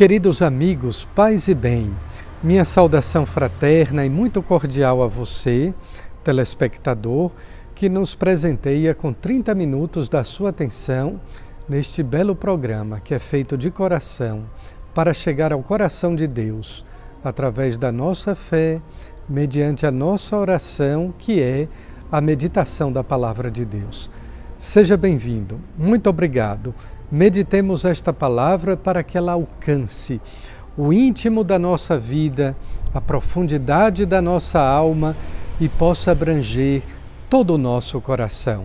Queridos amigos, paz e bem, minha saudação fraterna e muito cordial a você, telespectador, que nos presenteia com 30 minutos da sua atenção neste belo programa que é feito de coração para chegar ao coração de Deus, através da nossa fé, mediante a nossa oração, que é a meditação da Palavra de Deus. Seja bem-vindo, muito obrigado. Meditemos esta palavra para que ela alcance o íntimo da nossa vida, a profundidade da nossa alma e possa abranger todo o nosso coração.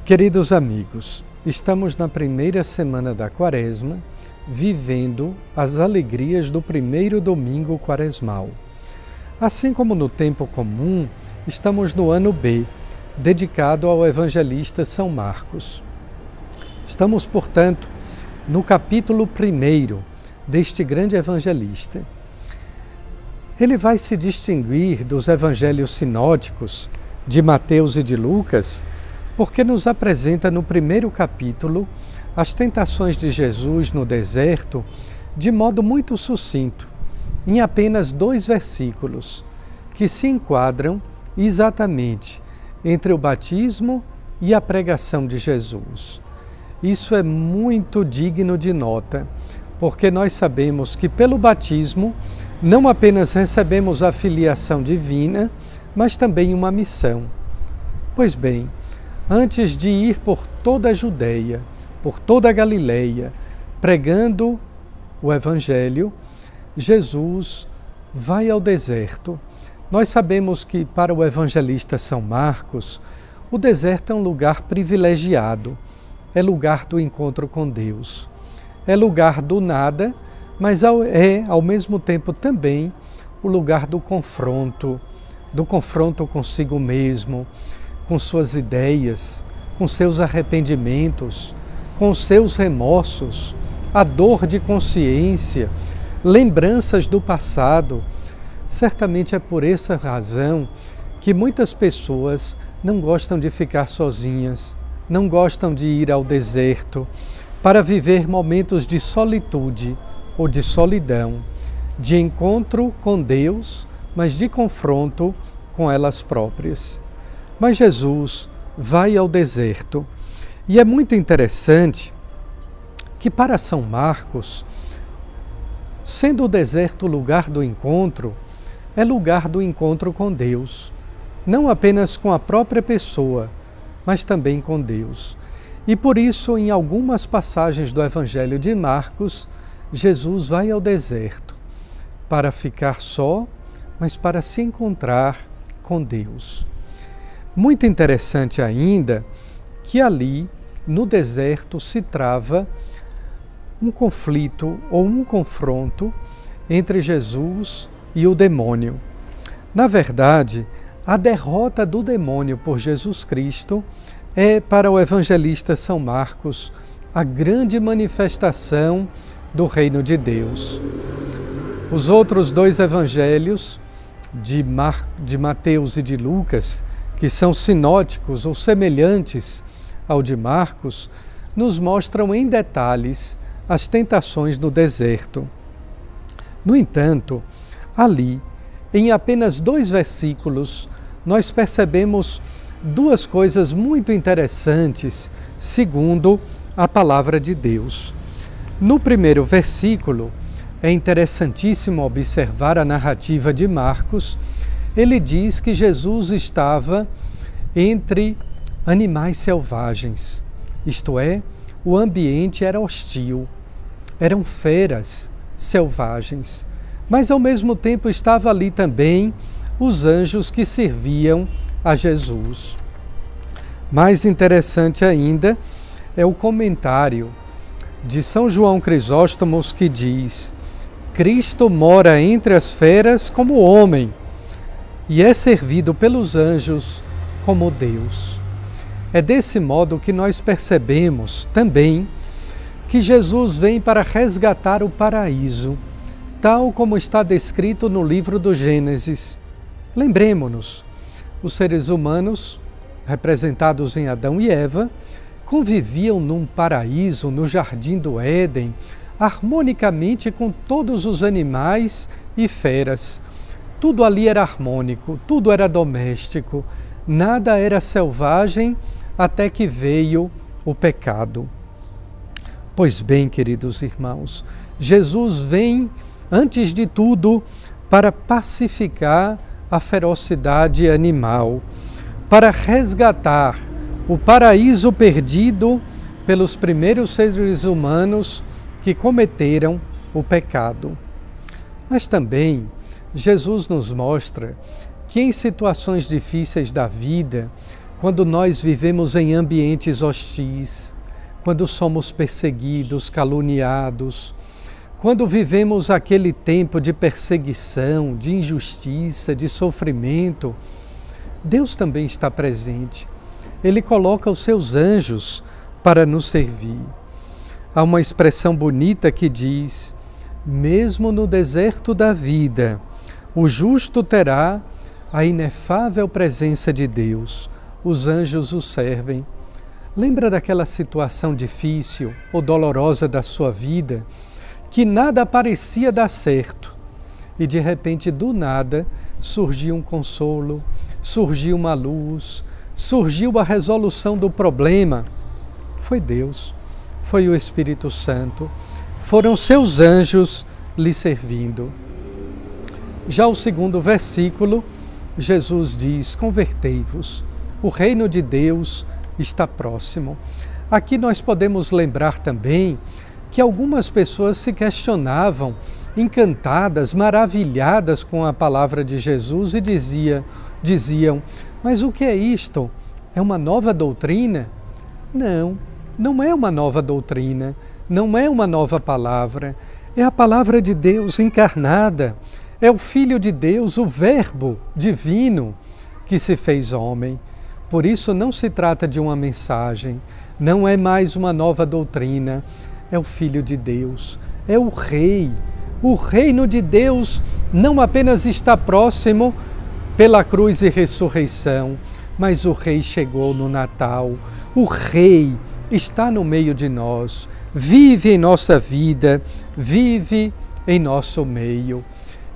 Queridos amigos, estamos na primeira semana da Quaresma, vivendo as alegrias do primeiro domingo quaresmal. Assim como no tempo comum, estamos no ano B, dedicado ao evangelista São Marcos. Estamos, portanto, no capítulo 1 deste grande evangelista. Ele vai se distinguir dos evangelhos sinóticos de Mateus e de Lucas, porque nos apresenta no primeiro capítulo as tentações de Jesus no deserto de modo muito sucinto, em apenas 2 versículos, que se enquadram exatamente entre o batismo e a pregação de Jesus. Isso é muito digno de nota, porque nós sabemos que pelo batismo não apenas recebemos a filiação divina, mas também uma missão. Pois bem, antes de ir por toda a Judeia, por toda a Galileia, pregando o Evangelho, Jesus vai ao deserto. Nós sabemos que para o evangelista São Marcos, o deserto é um lugar privilegiado, é lugar do encontro com Deus, é lugar do nada, mas é ao mesmo tempo também o lugar do confronto consigo mesmo, com suas ideias, com seus arrependimentos, com seus remorsos, a dor de consciência, lembranças do passado. Certamente é por essa razão que muitas pessoas não gostam de ficar sozinhas, não gostam de ir ao deserto para viver momentos de solitude ou de solidão, de encontro com Deus, mas de confronto com elas próprias. Mas Jesus vai ao deserto e é muito interessante que para São Marcos, sendo o deserto o lugar do encontro, é lugar do encontro com Deus, não apenas com a própria pessoa, mas também com Deus. E por isso, em algumas passagens do Evangelho de Marcos, Jesus vai ao deserto para ficar só, mas para se encontrar com Deus. Muito interessante ainda que ali, no deserto, se trava um conflito ou um confronto entre Jesus e o demônio. Na verdade, a derrota do demônio por Jesus Cristo é, para o evangelista São Marcos, a grande manifestação do reino de Deus. Os outros 2 evangelhos, de Mateus e de Lucas, que são sinóticos ou semelhantes ao de Marcos, nos mostram em detalhes as tentações no deserto. No entanto, ali, em apenas 2 versículos, nós percebemos 2 coisas muito interessantes, segundo a palavra de Deus. No primeiro versículo, é interessantíssimo observar a narrativa de Marcos. Ele diz que Jesus estava entre animais selvagens, isto é, o ambiente era hostil, eram feras selvagens. mas ao mesmo tempo estava ali também os anjos que serviam a Jesus. Mais interessante ainda é o comentário de São João Crisóstomo que diz: Cristo mora entre as feras como homem e é servido pelos anjos como Deus. É desse modo que nós percebemos também que Jesus vem para resgatar o paraíso, tal como está descrito no livro do Gênesis. Lembremo-nos, os seres humanos, representados em Adão e Eva, conviviam num paraíso, no jardim do Éden, harmonicamente com todos os animais e feras. Tudo ali era harmônico, tudo era doméstico, nada era selvagem até que veio o pecado. Pois bem, queridos irmãos, Jesus vem, antes de tudo, para pacificar a ferocidade animal, para resgatar o paraíso perdido pelos primeiros seres humanos que cometeram o pecado. Mas também Jesus nos mostra que em situações difíceis da vida, quando nós vivemos em ambientes hostis, quando somos perseguidos, caluniados, quando vivemos aquele tempo de perseguição, de injustiça, de sofrimento, Deus também está presente. Ele coloca os seus anjos para nos servir. Há uma expressão bonita que diz: mesmo no deserto da vida, o justo terá a inefável presença de Deus. Os anjos o servem. Lembra daquela situação difícil ou dolorosa da sua vida, que nada parecia dar certo, e de repente, do nada, surgiu um consolo, surgiu uma luz, surgiu a resolução do problema? Foi Deus, foi o Espírito Santo, foram seus anjos lhe servindo. Já o segundo versículo, Jesus diz: convertei-vos, o reino de Deus está próximo. Aqui nós podemos lembrar também que algumas pessoas se questionavam, encantadas, maravilhadas com a palavra de Jesus e diziam: mas o que é isto? É uma nova doutrina? Não, não é uma nova doutrina, não é uma nova palavra, é a palavra de Deus encarnada, é o Filho de Deus, o Verbo divino que se fez homem. Por isso não se trata de uma mensagem, não é mais uma nova doutrina, é o Filho de Deus, é o Rei. O reino de Deus não apenas está próximo pela cruz e ressurreição, mas o Rei chegou no Natal. O Rei está no meio de nós, vive em nossa vida, vive em nosso meio.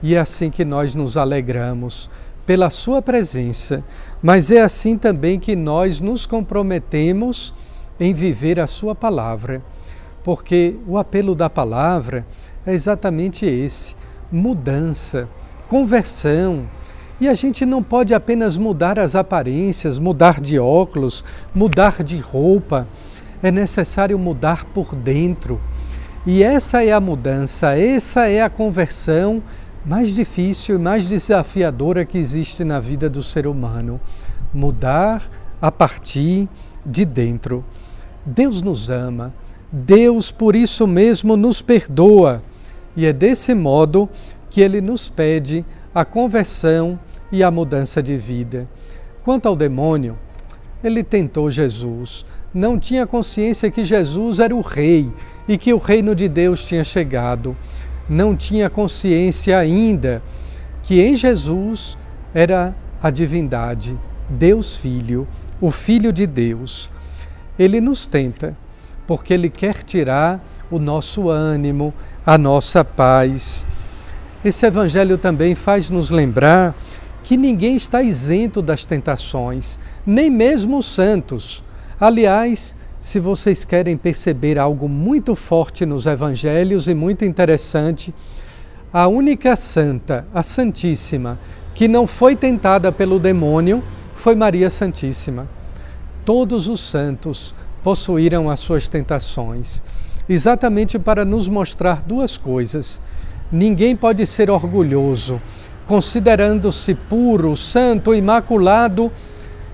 E é assim que nós nos alegramos pela sua presença, mas é assim também que nós nos comprometemos em viver a sua palavra, porque o apelo da palavra é exatamente esse: mudança, conversão. E a gente não pode apenas mudar as aparências, mudar de óculos, mudar de roupa. É necessário mudar por dentro. E essa é a mudança, essa é a conversão mais difícil e mais desafiadora que existe na vida do ser humano. Mudar a partir de dentro. Deus nos ama, Deus por isso mesmo nos perdoa. E é desse modo que Ele nos pede a conversão e a mudança de vida. Quanto ao demônio, ele tentou Jesus, não tinha consciência que Jesus era o Rei e que o reino de Deus tinha chegado. Não tinha consciência ainda que em Jesus era a divindade, Deus Filho, o Filho de Deus. Ele nos tenta, porque Ele quer tirar o nosso ânimo, a nossa paz. Esse Evangelho também faz nos lembrar que ninguém está isento das tentações, nem mesmo os santos. Aliás, se vocês querem perceber algo muito forte nos Evangelhos e muito interessante, a única santa, a Santíssima, que não foi tentada pelo demônio, foi Maria Santíssima. Todos os santos possuíram as suas tentações, exatamente para nos mostrar duas coisas. ninguém pode ser orgulhoso, considerando-se puro, santo, imaculado,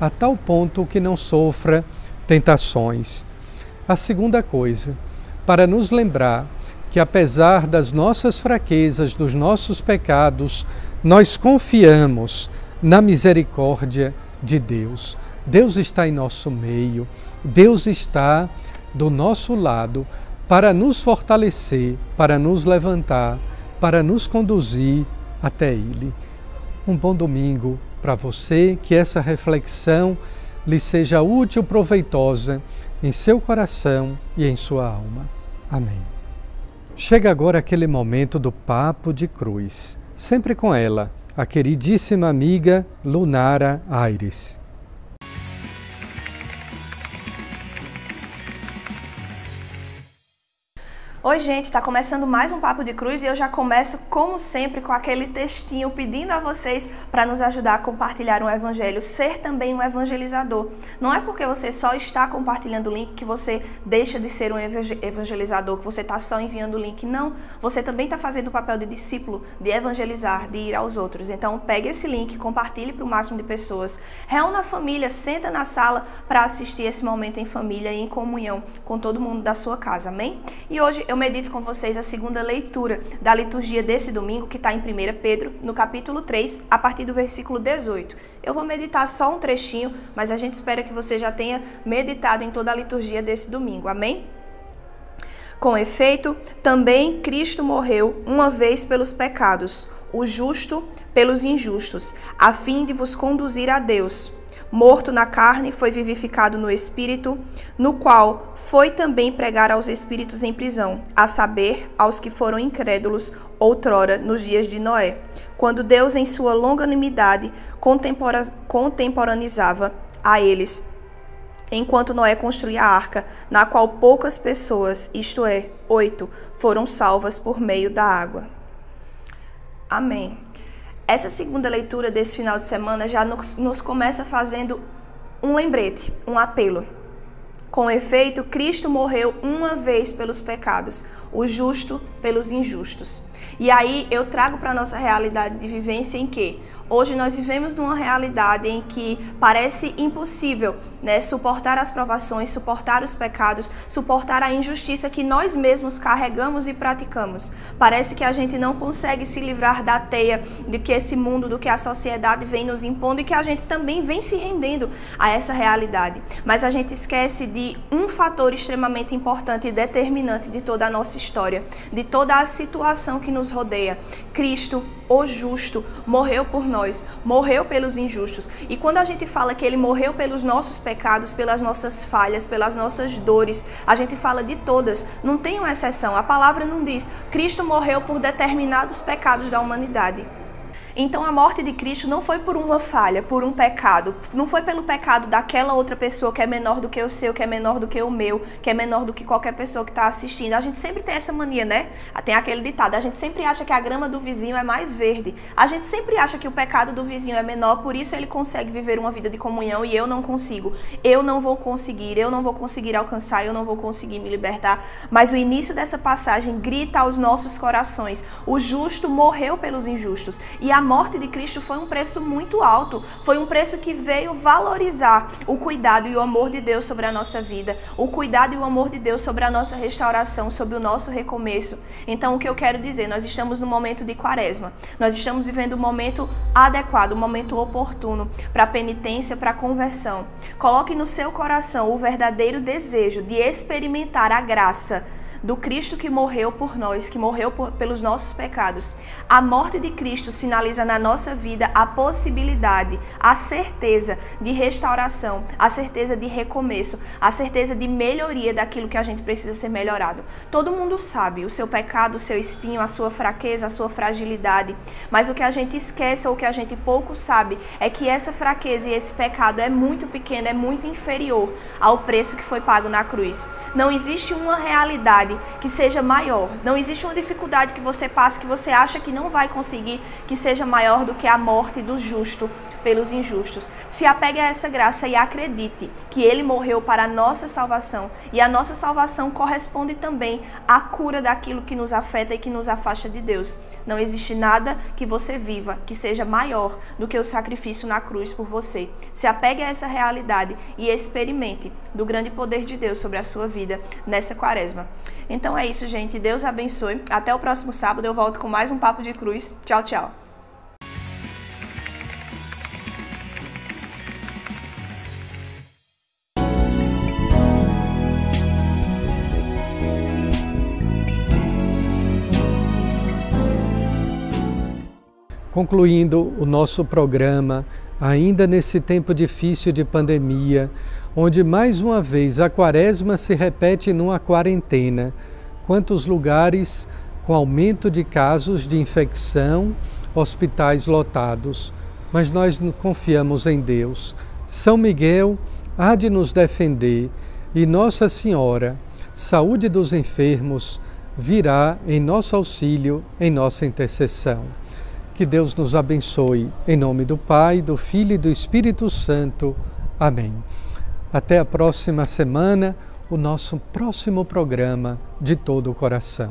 a tal ponto que não sofra tentações. A segunda coisa, para nos lembrar que apesar das nossas fraquezas, dos nossos pecados, nós confiamos na misericórdia de Deus. Deus está em nosso meio, Deus está do nosso lado para nos fortalecer, para nos levantar, para nos conduzir até Ele. Um bom domingo para você, que essa reflexão lhe seja útil, proveitosa em seu coração e em sua alma. Amém. Chega agora aquele momento do Papo de Cruz, sempre com ela, a queridíssima amiga Lunara Aires. Oi gente, está começando mais um Papo de Cruz e eu já começo, como sempre, com aquele textinho pedindo a vocês para nos ajudar a compartilhar um evangelho, ser também um evangelizador. Não é porque você só está compartilhando o link que você deixa de ser um evangelizador, que você está só enviando o link. Não, você também está fazendo o papel de discípulo, de evangelizar, de ir aos outros. Então pegue esse link, compartilhe para o máximo de pessoas, reúna a família, senta na sala para assistir esse momento em família e em comunhão com todo mundo da sua casa, amém? E hoje eu medito com vocês a segunda leitura da liturgia desse domingo, que está em 1 Pedro, no capítulo 3, a partir do versículo 18. Eu vou meditar só um trechinho, mas a gente espera que você já tenha meditado em toda a liturgia desse domingo, amém? Com efeito, também Cristo morreu uma vez pelos pecados, o justo pelos injustos, a fim de vos conduzir a Deus. Morto na carne, foi vivificado no Espírito, no qual foi também pregar aos espíritos em prisão, a saber, aos que foram incrédulos outrora nos dias de Noé, quando Deus em sua longanimidade contemporaneizava a eles, enquanto Noé construía a arca, na qual poucas pessoas, isto é, 8, foram salvas por meio da água. Amém. Essa segunda leitura desse final de semana já nos começa fazendo um lembrete, um apelo. Com efeito, Cristo morreu uma vez pelos pecados, o justo pelos injustos. E aí eu trago para a nossa realidade de vivência em que hoje nós vivemos numa realidade em que parece impossível, né, suportar as provações, suportar os pecados, suportar a injustiça que nós mesmos carregamos e praticamos. Parece que a gente não consegue se livrar da teia de que esse mundo, do que a sociedade vem nos impondo e que a gente também vem se rendendo a essa realidade. Mas a gente esquece de um fator extremamente importante e determinante de toda a nossa história, de toda a situação que nos rodeia. Cristo, o justo, morreu por nós, morreu pelos injustos. E quando a gente fala que ele morreu pelos nossos pecados, pelas nossas falhas, pelas nossas dores, a gente fala de todas, não tem uma exceção. A palavra não diz, Cristo morreu por determinados pecados da humanidade. Então a morte de Cristo não foi por uma falha, por um pecado, não foi pelo pecado daquela outra pessoa que é menor do que o seu, que é menor do que o meu, que é menor do que qualquer pessoa que está assistindo. A gente sempre tem essa mania, né? Tem aquele ditado, a gente sempre acha que a grama do vizinho é mais verde. A gente sempre acha que o pecado do vizinho é menor, por isso ele consegue viver uma vida de comunhão e eu não consigo. Eu não vou conseguir alcançar, eu não vou conseguir me libertar. Mas o início dessa passagem grita aos nossos corações, o justo morreu pelos injustos. E a morte de Cristo foi um preço muito alto, foi um preço que veio valorizar o cuidado e o amor de Deus sobre a nossa vida, o cuidado e o amor de Deus sobre a nossa restauração, sobre o nosso recomeço. Então o que eu quero dizer, nós estamos no momento de quaresma, nós estamos vivendo um momento adequado, um momento oportuno para penitência, para conversão. Coloque no seu coração o verdadeiro desejo de experimentar a graça do Cristo que morreu por nós, que morreu pelos nossos pecados. A morte de Cristo sinaliza na nossa vida a possibilidade, a certeza de restauração, a certeza de recomeço, a certeza de melhoria daquilo que a gente precisa ser melhorado. Todo mundo sabe o seu pecado, o seu espinho, a sua fraqueza, a sua fragilidade, mas o que a gente esquece ou o que a gente pouco sabe é que essa fraqueza e esse pecado é muito pequeno, é muito inferior ao preço que foi pago na cruz. Não existe uma realidade dificuldade que seja maior. Não existe uma dificuldade que você passe, que você acha que não vai conseguir, que seja maior do que a morte do justo pelos injustos. Se apegue a essa graça e acredite que Ele morreu para a nossa salvação. E a nossa salvação corresponde também à cura daquilo que nos afeta e que nos afasta de Deus. Não existe nada que você viva que seja maior do que o sacrifício na cruz por você. Se apegue a essa realidade e experimente do grande poder de Deus sobre a sua vida nessa quaresma. Então é isso, gente. Deus abençoe. Até o próximo sábado eu volto com mais um Papo de Cruz. Tchau, tchau. Concluindo o nosso programa, ainda nesse tempo difícil de pandemia, onde mais uma vez a quaresma se repete numa quarentena, quantos lugares com aumento de casos de infecção, hospitais lotados, mas nós confiamos em Deus. São Miguel há de nos defender e Nossa Senhora, saúde dos enfermos, virá em nosso auxílio, em nossa intercessão. Que Deus nos abençoe, em nome do Pai, do Filho e do Espírito Santo. Amém. Até a próxima semana, o nosso próximo programa de todo o coração.